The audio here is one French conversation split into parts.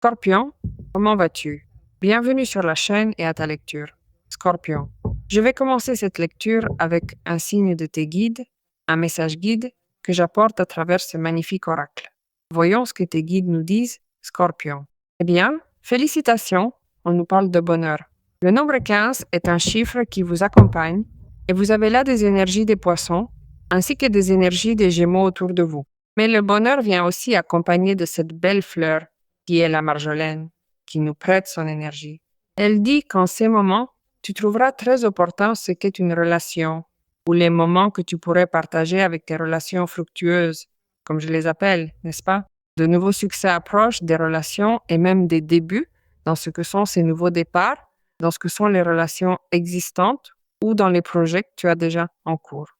Scorpion, comment vas-tu? Bienvenue sur la chaîne et à ta lecture. Scorpion, je vais commencer cette lecture avec un signe de tes guides, un message guide que j'apporte à travers ce magnifique oracle. Voyons ce que tes guides nous disent, Scorpion. Eh bien, félicitations, on nous parle de bonheur. Le nombre 15 est un chiffre qui vous accompagne et vous avez là des énergies des poissons ainsi que des énergies des gémeaux autour de vous. Mais le bonheur vient aussi accompagné de cette belle fleur qui est la marjolaine, qui nous prête son énergie. Elle dit qu'en ces moments, tu trouveras très opportun ce qu'est une relation ou les moments que tu pourrais partager avec tes relations fructueuses, comme je les appelle, n'est-ce pas? De nouveaux succès approchent des relations et même des débuts dans ce que sont ces nouveaux départs, dans ce que sont les relations existantes ou dans les projets que tu as déjà en cours.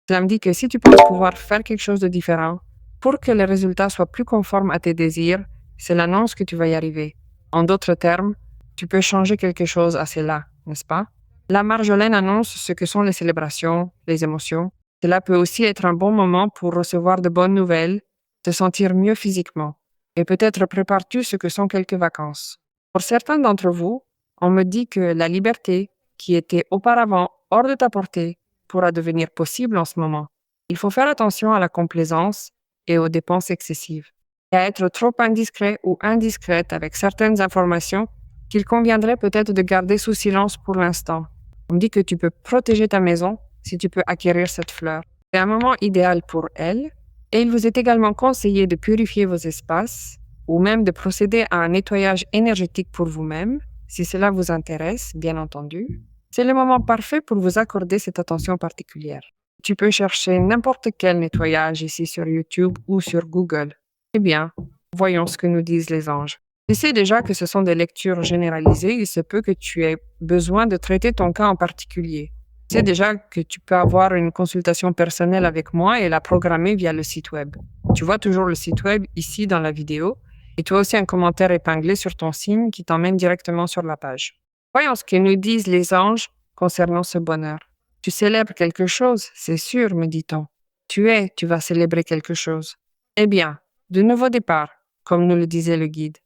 Cela me dit que si tu penses pouvoir faire quelque chose de différent pour que les résultats soient plus conformes à tes désirs, c'est l'annonce que tu vas y arriver. En d'autres termes, tu peux changer quelque chose à cela, n'est-ce pas? La marjolaine annonce ce que sont les célébrations, les émotions. Cela peut aussi être un bon moment pour recevoir de bonnes nouvelles, te sentir mieux physiquement. Et peut-être prépares-tu ce que sont quelques vacances. Pour certains d'entre vous, on me dit que la liberté, qui était auparavant hors de ta portée, pourra devenir possible en ce moment. Il faut faire attention à la complaisance et aux dépenses excessives, et à être trop indiscret ou indiscrète avec certaines informations qu'il conviendrait peut-être de garder sous silence pour l'instant. On me dit que tu peux protéger ta maison si tu peux acquérir cette fleur. C'est un moment idéal pour elle, et il vous est également conseillé de purifier vos espaces ou même de procéder à un nettoyage énergétique pour vous-même, si cela vous intéresse, bien entendu. C'est le moment parfait pour vous accorder cette attention particulière. Tu peux chercher n'importe quel nettoyage ici sur YouTube ou sur Google. Eh bien, voyons ce que nous disent les anges. Je sais déjà que ce sont des lectures généralisées, il se peut que tu aies besoin de traiter ton cas en particulier. Je sais déjà que tu peux avoir une consultation personnelle avec moi et la programmer via le site web. Tu vois toujours le site web ici dans la vidéo et tu as aussi un commentaire épinglé sur ton signe qui t'emmène directement sur la page. Voyons ce que nous disent les anges concernant ce bonheur. Tu célèbres quelque chose, c'est sûr, me dit-on. Tu vas célébrer quelque chose. Eh bien, de nouveaux départs, comme nous le disait le guide.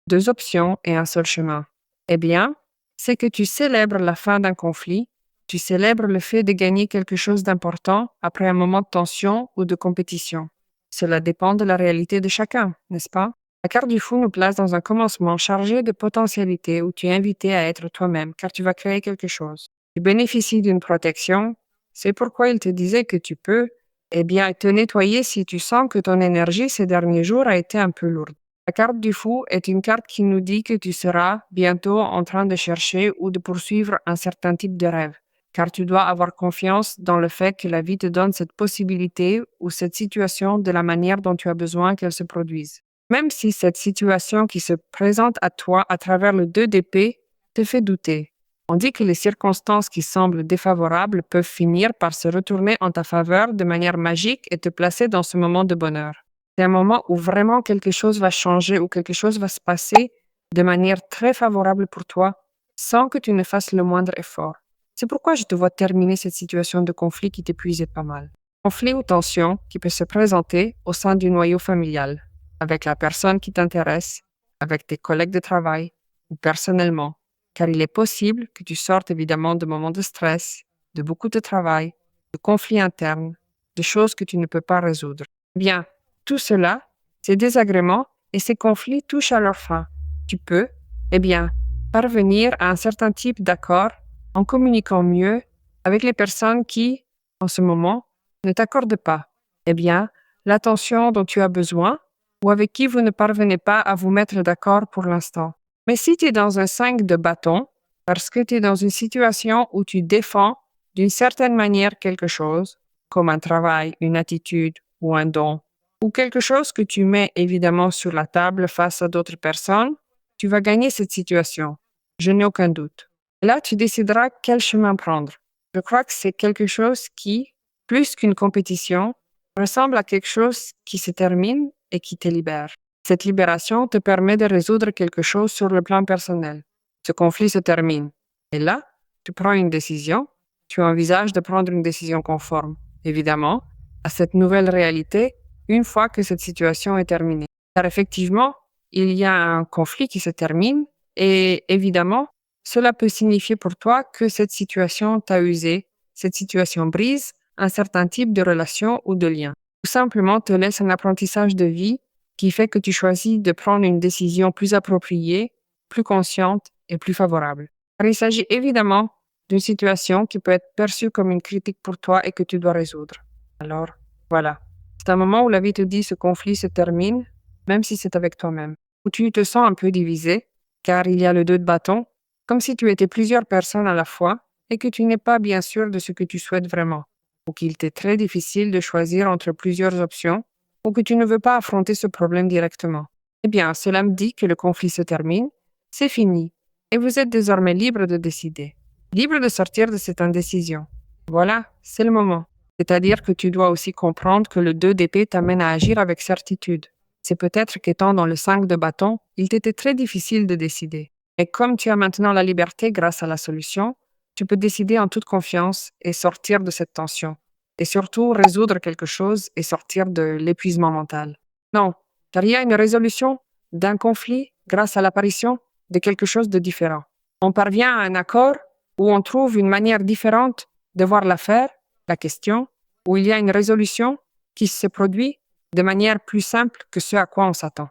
2 options et un seul chemin. Eh bien, c'est que tu célèbres la fin d'un conflit, tu célèbres le fait de gagner quelque chose d'important après un moment de tension ou de compétition. Cela dépend de la réalité de chacun, n'est-ce pas? La carte du fou nous place dans un commencement chargé de potentialités où tu es invité à être toi-même car tu vas créer quelque chose. Tu bénéficies d'une protection, c'est pourquoi il te disait que tu peux, eh bien, te nettoyer si tu sens que ton énergie ces derniers jours a été un peu lourde. La carte du fou est une carte qui nous dit que tu seras bientôt en train de chercher ou de poursuivre un certain type de rêve, car tu dois avoir confiance dans le fait que la vie te donne cette possibilité ou cette situation de la manière dont tu as besoin qu'elle se produise. Même si cette situation qui se présente à toi à travers le 2 d'épée te fait douter. On dit que les circonstances qui semblent défavorables peuvent finir par se retourner en ta faveur de manière magique et te placer dans ce moment de bonheur. C'est un moment où vraiment quelque chose va changer ou quelque chose va se passer de manière très favorable pour toi sans que tu ne fasses le moindre effort. C'est pourquoi je te vois terminer cette situation de conflit qui t'épuisait pas mal. Conflit ou tension qui peut se présenter au sein du noyau familial, avec la personne qui t'intéresse, avec tes collègues de travail ou personnellement, car il est possible que tu sortes évidemment de moments de stress, de beaucoup de travail, de conflits internes, de choses que tu ne peux pas résoudre. Bien, tout cela, ces désagréments et ces conflits touchent à leur fin. Tu peux, eh bien, parvenir à un certain type d'accord en communiquant mieux avec les personnes qui, en ce moment, ne t'accordent pas, eh bien, l'attention dont tu as besoin ou avec qui vous ne parvenez pas à vous mettre d'accord pour l'instant. Mais si tu es dans un 5 de bâton, parce que tu es dans une situation où tu défends d'une certaine manière quelque chose, comme un travail, une attitude ou un don, ou quelque chose que tu mets évidemment sur la table face à d'autres personnes, tu vas gagner cette situation. Je n'ai aucun doute. Là, tu décideras quel chemin prendre. Je crois que c'est quelque chose qui, plus qu'une compétition, ressemble à quelque chose qui se termine et qui te libère. Cette libération te permet de résoudre quelque chose sur le plan personnel. Ce conflit se termine. Et là, tu prends une décision, tu envisages de prendre une décision conforme, évidemment, à cette nouvelle réalité une fois que cette situation est terminée. Car effectivement, il y a un conflit qui se termine et évidemment, cela peut signifier pour toi que cette situation t'a usé, cette situation brise un certain type de relation ou de lien. Ou simplement te laisse un apprentissage de vie qui fait que tu choisis de prendre une décision plus appropriée, plus consciente et plus favorable. Car il s'agit évidemment d'une situation qui peut être perçue comme une critique pour toi et que tu dois résoudre. Alors, voilà. C'est un moment où la vie te dit ce conflit se termine, même si c'est avec toi-même. Où tu te sens un peu divisé, car il y a le 2 de bâton, comme si tu étais plusieurs personnes à la fois et que tu n'es pas bien sûr de ce que tu souhaites vraiment, ou qu'il t'est très difficile de choisir entre plusieurs options, ou que tu ne veux pas affronter ce problème directement. Eh bien, cela me dit que le conflit se termine, c'est fini, et vous êtes désormais libre de décider, libre de sortir de cette indécision. Voilà, c'est le moment. C'est-à-dire que tu dois aussi comprendre que le 2 d'épée t'amène à agir avec certitude. C'est peut-être qu'étant dans le 5 de bâton, il t'était très difficile de décider. Et comme tu as maintenant la liberté grâce à la solution, tu peux décider en toute confiance et sortir de cette tension. Et surtout, résoudre quelque chose et sortir de l'épuisement mental. Non, car il y a une résolution d'un conflit grâce à l'apparition de quelque chose de différent. On parvient à un accord où on trouve une manière différente de voir l'affaire, la question, où il y a une résolution qui se produit de manière plus simple que ce à quoi on s'attend.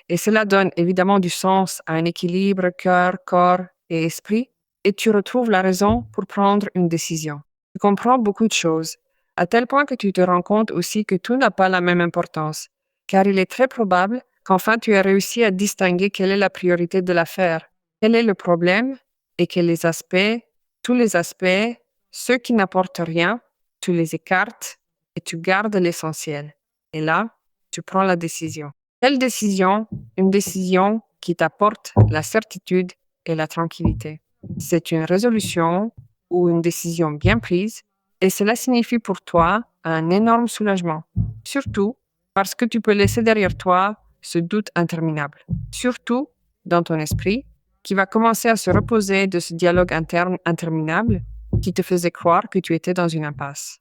Et cela donne évidemment du sens à un équilibre cœur, corps et esprit, et tu retrouves la raison pour prendre une décision. Tu comprends beaucoup de choses, à tel point que tu te rends compte aussi que tout n'a pas la même importance, car il est très probable qu'enfin tu aies réussi à distinguer quelle est la priorité de l'affaire, quel est le problème et que les aspects, tous les aspects, ceux qui n'apportent rien, tu les écartes et tu gardes l'essentiel. Et là, tu prends la décision. Quelle décision? Une décision qui t'apporte la certitude et la tranquillité. C'est une résolution ou une décision bien prise et cela signifie pour toi un énorme soulagement. Surtout parce que tu peux laisser derrière toi ce doute interminable. Surtout dans ton esprit qui va commencer à se reposer de ce dialogue interne interminable qui te faisait croire que tu étais dans une impasse.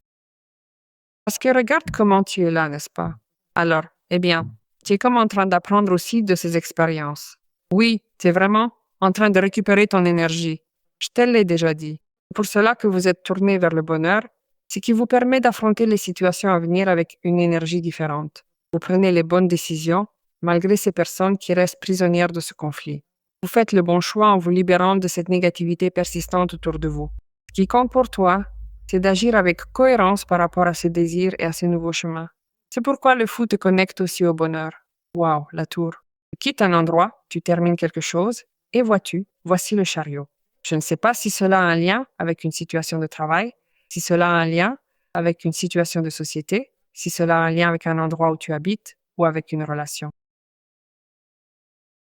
Parce que regarde comment tu es là, n'est-ce pas? Alors, eh bien, tu es comme en train d'apprendre aussi de ces expériences. Oui, tu es vraiment en train de récupérer ton énergie. Je te l'ai déjà dit. C'est pour cela que vous êtes tourné vers le bonheur, ce qui vous permet d'affronter les situations à venir avec une énergie différente. Vous prenez les bonnes décisions, malgré ces personnes qui restent prisonnières de ce conflit. Vous faites le bon choix en vous libérant de cette négativité persistante autour de vous. Ce qui compte pour toi, c'est d'agir avec cohérence par rapport à ces désirs et à ces nouveaux chemins. C'est pourquoi le fou te connecte aussi au bonheur. Waouh, la tour. Tu quittes un endroit, tu termines quelque chose, et vois-tu, voici le chariot. Je ne sais pas si cela a un lien avec une situation de travail, si cela a un lien avec une situation de société, si cela a un lien avec un endroit où tu habites ou avec une relation.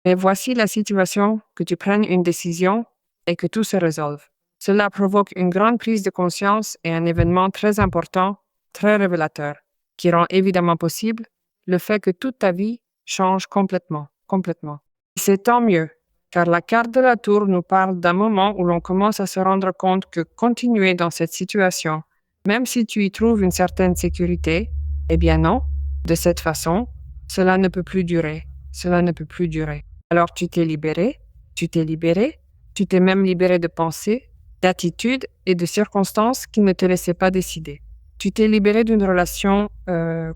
Mais voici la situation que tu prennes une décision et que tout se résolve. Cela provoque une grande prise de conscience et un événement très important, très révélateur, qui rend évidemment possible le fait que toute ta vie change complètement, complètement. C'est tant mieux, car la carte de la tour nous parle d'un moment où l'on commence à se rendre compte que continuer dans cette situation, même si tu y trouves une certaine sécurité, eh bien non, de cette façon, cela ne peut plus durer, cela ne peut plus durer. Alors tu t'es libéré, tu t'es même libéré de pensées, d'attitudes et de circonstances qui ne te laissaient pas décider. Tu t'es libéré d'une relation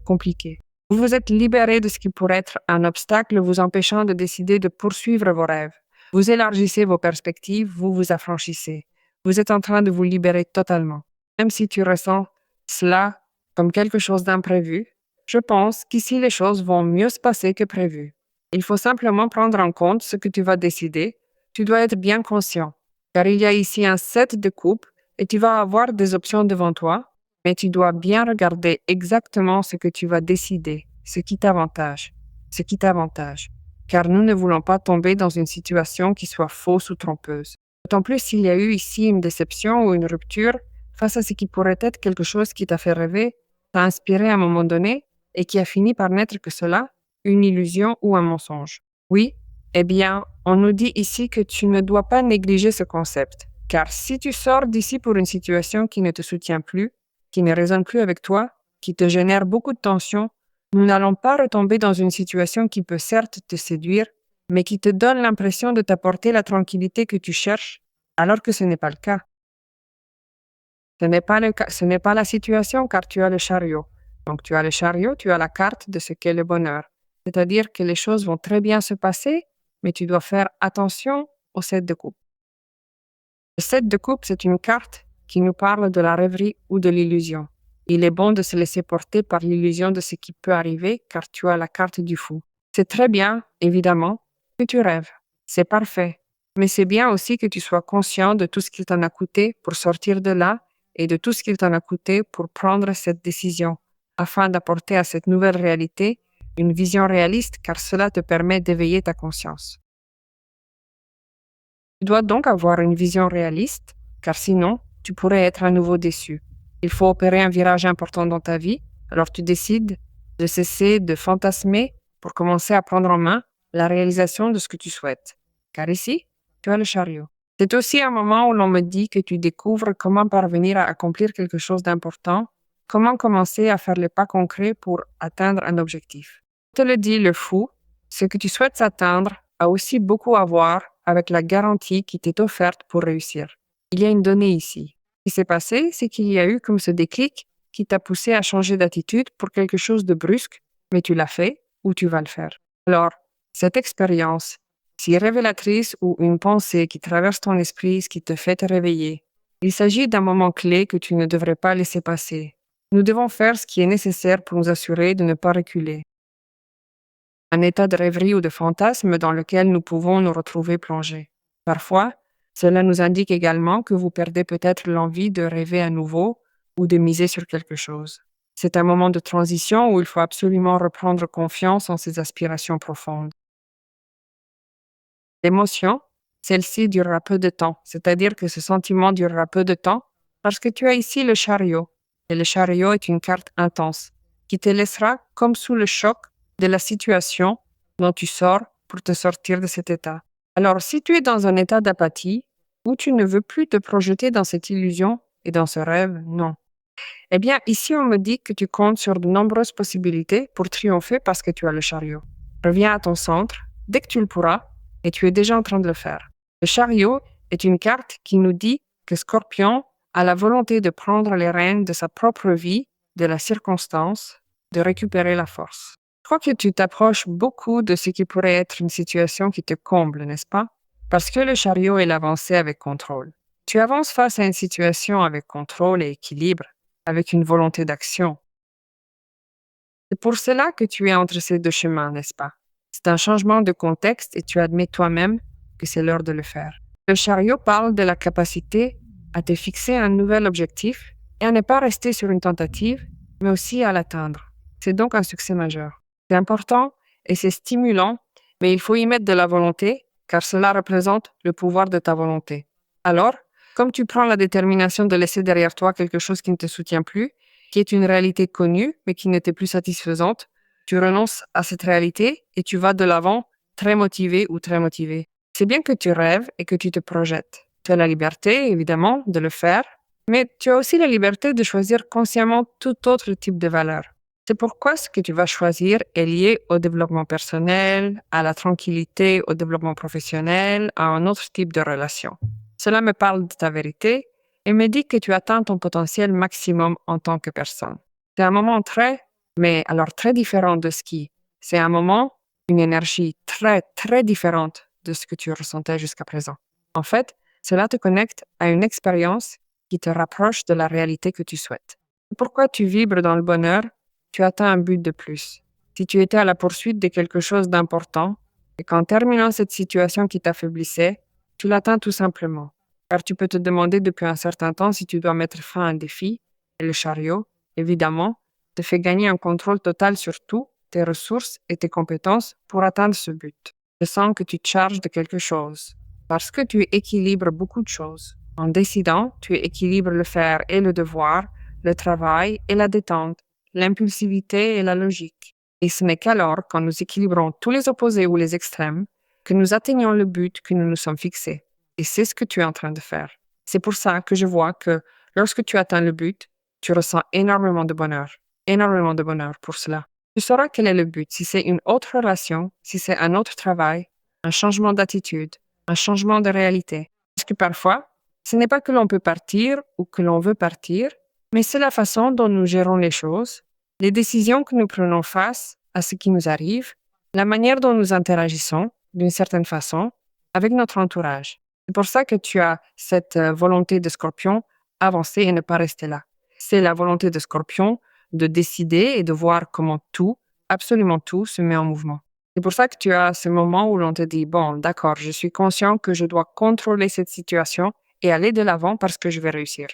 compliquée. Vous vous êtes libéré de ce qui pourrait être un obstacle vous empêchant de décider de poursuivre vos rêves. Vous élargissez vos perspectives, vous vous affranchissez. Vous êtes en train de vous libérer totalement. Même si tu ressens cela comme quelque chose d'imprévu, je pense qu'ici les choses vont mieux se passer que prévu. Il faut simplement prendre en compte ce que tu vas décider. Tu dois être bien conscient, car il y a ici un set de coupe et tu vas avoir des options devant toi, mais tu dois bien regarder exactement ce que tu vas décider, ce qui t'avantage, car nous ne voulons pas tomber dans une situation qui soit fausse ou trompeuse. D'autant plus s'il y a eu ici une déception ou une rupture face à ce qui pourrait être quelque chose qui t'a fait rêver, t'a inspiré à un moment donné et qui a fini par n'être que cela, une illusion ou un mensonge. Oui, eh bien, on nous dit ici que tu ne dois pas négliger ce concept, car si tu sors d'ici pour une situation qui ne te soutient plus, qui ne résonne plus avec toi, qui te génère beaucoup de tension, Nous n'allons pas retomber dans une situation qui peut certes te séduire, mais qui te donne l'impression de t'apporter la tranquillité que tu cherches, alors que ce n'est pas le cas. Ce n'est pas la situation car tu as le chariot. Donc tu as le chariot, tu as la carte de ce qu'est le bonheur. C'est-à-dire que les choses vont très bien se passer, mais tu dois faire attention au 7 de coupe. Le 7 de coupe, c'est une carte qui nous parle de la rêverie ou de l'illusion. Il est bon de se laisser porter par l'illusion de ce qui peut arriver car tu as la carte du fou. C'est très bien, évidemment, que tu rêves. C'est parfait. Mais c'est bien aussi que tu sois conscient de tout ce qu'il t'en a coûté pour sortir de là et de tout ce qu'il t'en a coûté pour prendre cette décision, afin d'apporter à cette nouvelle réalité une vision réaliste car cela te permet d'éveiller ta conscience. Tu dois donc avoir une vision réaliste car sinon, tu pourrais être à nouveau déçu. Il faut opérer un virage important dans ta vie, alors tu décides de cesser de fantasmer pour commencer à prendre en main la réalisation de ce que tu souhaites. Car ici, tu as le chariot. C'est aussi un moment où l'on me dit que tu découvres comment parvenir à accomplir quelque chose d'important, comment commencer à faire les pas concrets pour atteindre un objectif. Je te le dis, le fou, ce que tu souhaites atteindre a aussi beaucoup à voir avec la garantie qui t'est offerte pour réussir. Il y a une donnée ici. Ce qui s'est passé, c'est qu'il y a eu comme ce déclic qui t'a poussé à changer d'attitude pour quelque chose de brusque, mais tu l'as fait ou tu vas le faire. Alors, cette expérience, si révélatrice ou une pensée qui traverse ton esprit, ce qui te fait te réveiller, il s'agit d'un moment clé que tu ne devrais pas laisser passer. Nous devons faire ce qui est nécessaire pour nous assurer de ne pas reculer. Un état de rêverie ou de fantasme dans lequel nous pouvons nous retrouver plongés. Parfois, cela nous indique également que vous perdez peut-être l'envie de rêver à nouveau ou de miser sur quelque chose. C'est un moment de transition où il faut absolument reprendre confiance en ses aspirations profondes. L'émotion, celle-ci durera peu de temps, c'est-à-dire que ce sentiment durera peu de temps parce que tu as ici le chariot. Et le chariot est une carte intense qui te laissera comme sous le choc de la situation dont tu sors pour te sortir de cet état. Alors, si tu es dans un état d'apathie où tu ne veux plus te projeter dans cette illusion et dans ce rêve, non. Eh bien, ici, on me dit que tu comptes sur de nombreuses possibilités pour triompher parce que tu as le chariot. Reviens à ton centre dès que tu le pourras et tu es déjà en train de le faire. Le chariot est une carte qui nous dit que Scorpion a la volonté de prendre les rênes de sa propre vie, de la circonstance, de récupérer la force. Je crois que tu t'approches beaucoup de ce qui pourrait être une situation qui te comble, n'est-ce pas? Parce que le chariot est l'avancée avec contrôle. Tu avances face à une situation avec contrôle et équilibre, avec une volonté d'action. C'est pour cela que tu es entre ces deux chemins, n'est-ce pas? C'est un changement de contexte et tu admets toi-même que c'est l'heure de le faire. Le chariot parle de la capacité à te fixer un nouvel objectif et à ne pas rester sur une tentative, mais aussi à l'atteindre. C'est donc un succès majeur. C'est important et c'est stimulant, mais il faut y mettre de la volonté, car cela représente le pouvoir de ta volonté. Alors, comme tu prends la détermination de laisser derrière toi quelque chose qui ne te soutient plus, qui est une réalité connue, mais qui n'était plus satisfaisante, tu renonces à cette réalité et tu vas de l'avant très motivé ou très motivé. C'est bien que tu rêves et que tu te projettes. Tu as la liberté, évidemment, de le faire, mais tu as aussi la liberté de choisir consciemment tout autre type de valeur. C'est pourquoi ce que tu vas choisir est lié au développement personnel, à la tranquillité, au développement professionnel, à un autre type de relation. Cela me parle de ta vérité et me dit que tu atteins ton potentiel maximum en tant que personne. C'est un moment mais alors très différent de ski. C'est un moment, une énergie très, très différente de ce que tu ressentais jusqu'à présent. En fait, cela te connecte à une expérience qui te rapproche de la réalité que tu souhaites. Pourquoi tu vibres dans le bonheur, tu atteins un but de plus. Si tu étais à la poursuite de quelque chose d'important et qu'en terminant cette situation qui t'affaiblissait, tu l'atteins tout simplement. Car tu peux te demander depuis un certain temps si tu dois mettre fin à un défi, et le chariot, évidemment, te fait gagner un contrôle total sur tout, tes ressources et tes compétences pour atteindre ce but. Je sens que tu te charges de quelque chose, parce que tu équilibres beaucoup de choses. En décidant, tu équilibres le faire et le devoir, le travail et la détente, l'impulsivité et la logique. Et ce n'est qu'alors, quand nous équilibrons tous les opposés ou les extrêmes, que nous atteignons le but que nous nous sommes fixés. Et c'est ce que tu es en train de faire. C'est pour ça que je vois que lorsque tu atteins le but, tu ressens énormément de bonheur pour cela. Tu sauras quel est le but, si c'est une autre relation, si c'est un autre travail, un changement d'attitude, un changement de réalité. Parce que parfois, ce n'est pas que l'on peut partir ou que l'on veut partir, mais c'est la façon dont nous gérons les choses, les décisions que nous prenons face à ce qui nous arrive, la manière dont nous interagissons, d'une certaine façon, avec notre entourage. C'est pour ça que tu as cette volonté de Scorpion avancer et ne pas rester là. C'est la volonté de Scorpion de décider et de voir comment tout, absolument tout, se met en mouvement. C'est pour ça que tu as ce moment où l'on te dit, bon, d'accord, je suis conscient que je dois contrôler cette situation et aller de l'avant parce que je vais réussir.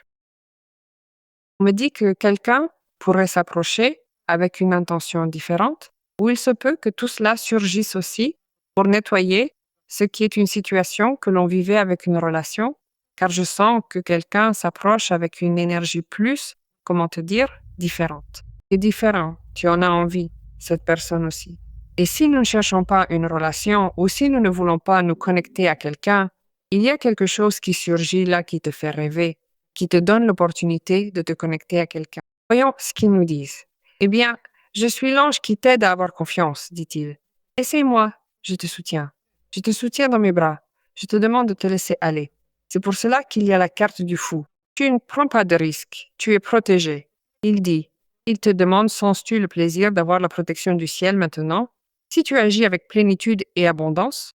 On me dit que quelqu'un pourrait s'approcher avec une intention différente, ou il se peut que tout cela surgisse aussi pour nettoyer ce qui est une situation que l'on vivait avec une relation, car je sens que quelqu'un s'approche avec une énergie plus, comment te dire, différente. C'est différent, tu en as envie, cette personne aussi. Et si nous ne cherchons pas une relation ou si nous ne voulons pas nous connecter à quelqu'un, il y a quelque chose qui surgit là qui te fait rêver, qui te donne l'opportunité de te connecter à quelqu'un. Voyons ce qu'ils nous disent. Eh bien, je suis l'ange qui t'aide à avoir confiance, dit-il. Essaie-moi, je te soutiens. Je te soutiens dans mes bras. Je te demande de te laisser aller. C'est pour cela qu'il y a la carte du fou. Tu ne prends pas de risques. Tu es protégé. Il dit. Il te demande, sens-tu le plaisir d'avoir la protection du ciel maintenant? Si tu agis avec plénitude et abondance,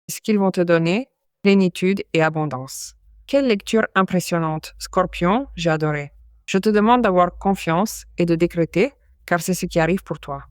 ce qu'ils vont te donner, plénitude et abondance. Quelle lecture impressionnante. Scorpion, j'ai adoré. Je te demande d'avoir confiance et de décréter, car c'est ce qui arrive pour toi.